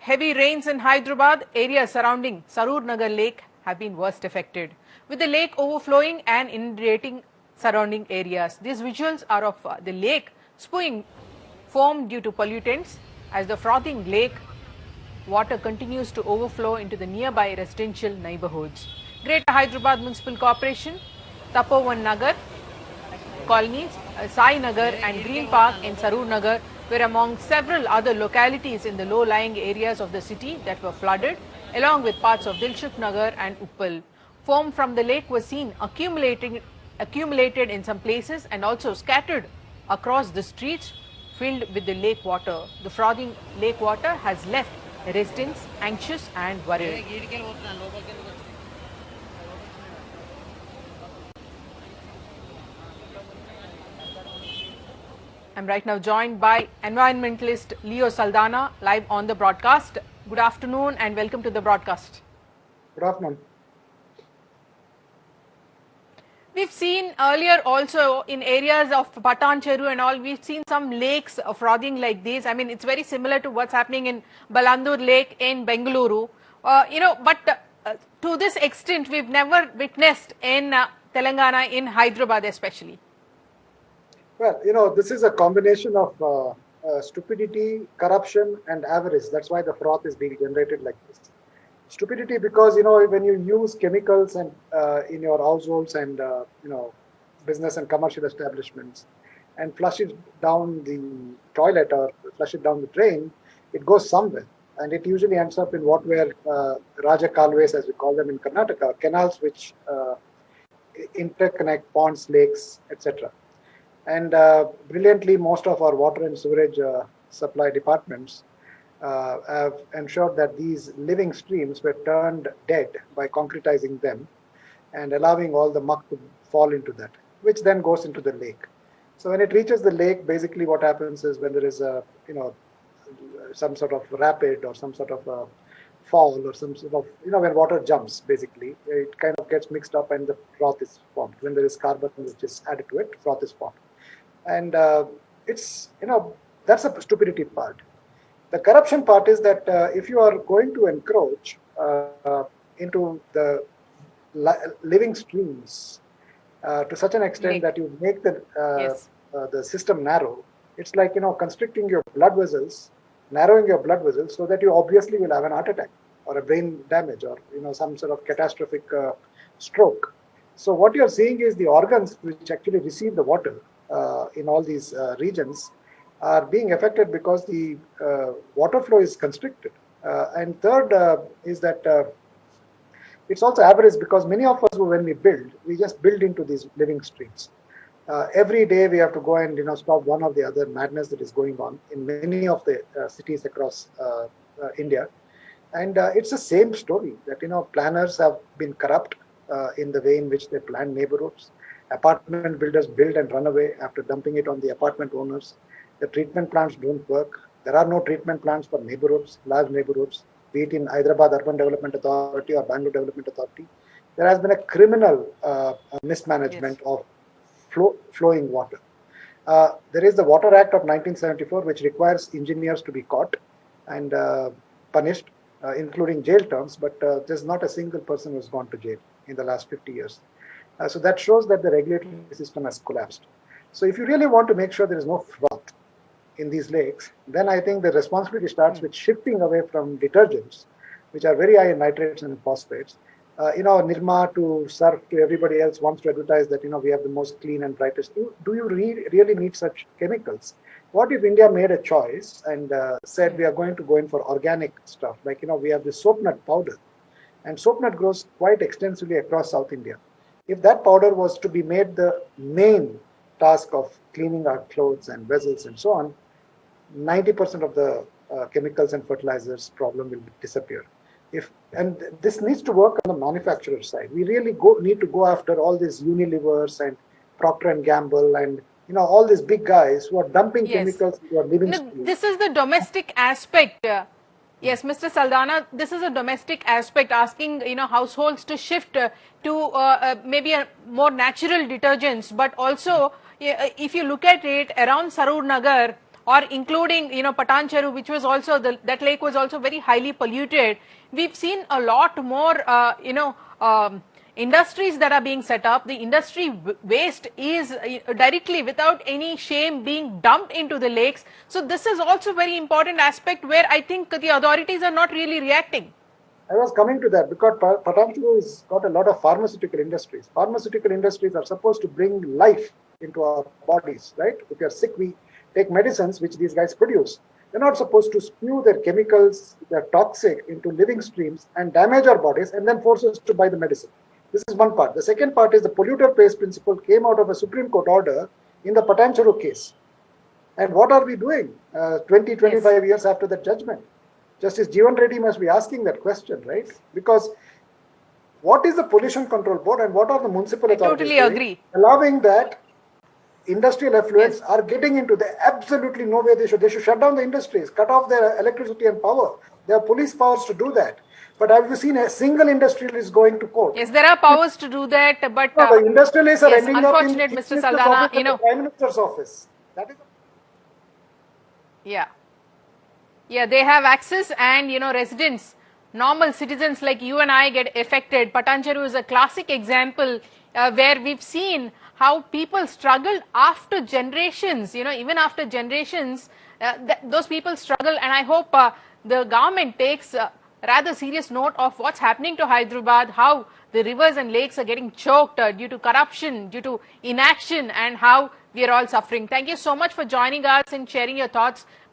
Heavy rains in Hyderabad, areas surrounding Sarur Nagar Lake have been worst affected, with the lake overflowing and inundating surrounding areas. These visuals are of the lake spewing foam due to pollutants as the frothing lake water continues to overflow into the nearby residential neighborhoods. Greater Hyderabad Municipal Corporation, Tapovan Nagar colonies, Sai Nagar and Green Park in Sarur Nagar were among several other localities in the low-lying areas of the city that were flooded, along with parts of Dilshuk Nagar and Uppal. Foam from the lake was seen accumulated in some places and also scattered across the streets filled with the lake water. The frothing lake water has left residents anxious and worried. I'm right now joined by environmentalist Leo Saldanha live on the broadcast. Good afternoon and welcome to the broadcast. Good afternoon. We've seen earlier also in areas of Patan Cheru and all, we've seen some lakes frothing like this. I mean, it's very similar to what's happening in Balandur Lake in Bengaluru. But to this extent, we've never witnessed in Telangana, in Hyderabad especially. Well, this is a combination of stupidity, corruption, and avarice. That's why the froth is being generated like this. Stupidity because, when you use chemicals and in your households and, business and commercial establishments and flush it down the toilet or flush it down the drain, it goes somewhere. And it usually ends up in what were Raja Kalves, as we call them in Karnataka, canals which interconnect ponds, lakes, etc. And brilliantly, most of our water and sewerage supply departments have ensured that these living streams were turned dead by concretizing them and allowing all the muck to fall into that, which then goes into the lake. So when it reaches the lake, basically what happens is when there is a, some sort of rapid or some sort of a fall or some sort of, when water jumps, basically, it kind of gets mixed up and the froth is formed. When there is carbon which is added to it, froth is formed. And it's, that's a stupidity part. The corruption part is that if you are going to encroach into the living streams to such an extent that you make the system narrow, it's like, constricting your blood vessels, narrowing your blood vessels so that you obviously will have an heart attack or a brain damage or, some sort of catastrophic stroke. So what you're seeing is the organs which actually receive the water in all these regions are being affected because the water flow is constricted. And third is that it's also avarice because many of us, when we build, we just build into these living streams. Every day we have to go and stop one or the other madness that is going on in many of the cities across India. And it's the same story that planners have been corrupt in the way in which they plan neighborhoods. Apartment builders build and run away after dumping it on the apartment owners. The treatment plants don't work. There are no treatment plants for neighborhoods, large neighborhoods, be it in Hyderabad Urban Development Authority or Bangalore Development Authority. There has been a criminal mismanagement of flowing water. There is the Water Act of 1974, which requires engineers to be caught and punished, including jail terms, but there's not a single person who's gone to jail in the last 50 years. So that shows that the regulatory system has collapsed. So if you really want to make sure there is no froth in these lakes, then I think the responsibility starts with shifting away from detergents, which are very high in nitrates and phosphates. Nirma to Surf to everybody else wants to advertise that, we have the most clean and brightest. Do you really need such chemicals? What if India made a choice and said we are going to go in for organic stuff? Like, we have the soap nut powder, and soap nut grows quite extensively across South India. If that powder was to be made the main task of cleaning our clothes and vessels and so on, 90% of the chemicals and fertilizers problem will disappear. And this needs to work on the manufacturer side. We really need to go after all these Unilevers and Procter and Gamble and all these big guys who are dumping chemicals into our living streams. This is the domestic aspect. Yes, Mr. Saldanha, this is a domestic aspect, asking households to shift to maybe more natural detergents, but also if you look at it around Sarur Nagar, or including, Patancheru, which was also, that lake was also very highly polluted. We've seen a lot more, industries that are being set up. The industry waste is directly, without any shame, being dumped into the lakes. So this is also very important aspect where I think the authorities are not really reacting. I was coming to that because Patancheru has got a lot of pharmaceutical industries. Pharmaceutical industries are supposed to bring life into our bodies, right? If you're sick, we take medicines which these guys produce. They're not supposed to spew their chemicals, they're toxic, into living streams and damage our bodies and then force us to buy the medicine. This is one part. The second part is the polluter pays principle came out of a Supreme Court order in the Patancheru case. And what are we doing 25 years after that judgment? Justice Jeevan Reddy must be asking that question, right? Because what is the Pollution Control Board and what are the municipal authorities totally doing? agree. Allowing that industrial effluents are getting into the absolutely no way they should. They should shut down the industries, cut off their electricity and power. There are police powers to do that. But have you seen a single industrialist going to court? Yes, there are powers to do that, but No, the industrialists are yes, ending up in unfortunate, Chief Mr. Minister's Saldana, office and the Prime Minister's office. That is. Yeah, they have access, and residents, normal citizens like you and I get affected. Patancheru is a classic example where we've seen how people struggled after generations, even after generations, those people struggle, and I hope the government takes rather serious note of what's happening to Hyderabad, how the rivers and lakes are getting choked due to corruption, due to inaction, and how we are all suffering. Thank you so much for joining us and sharing your thoughts.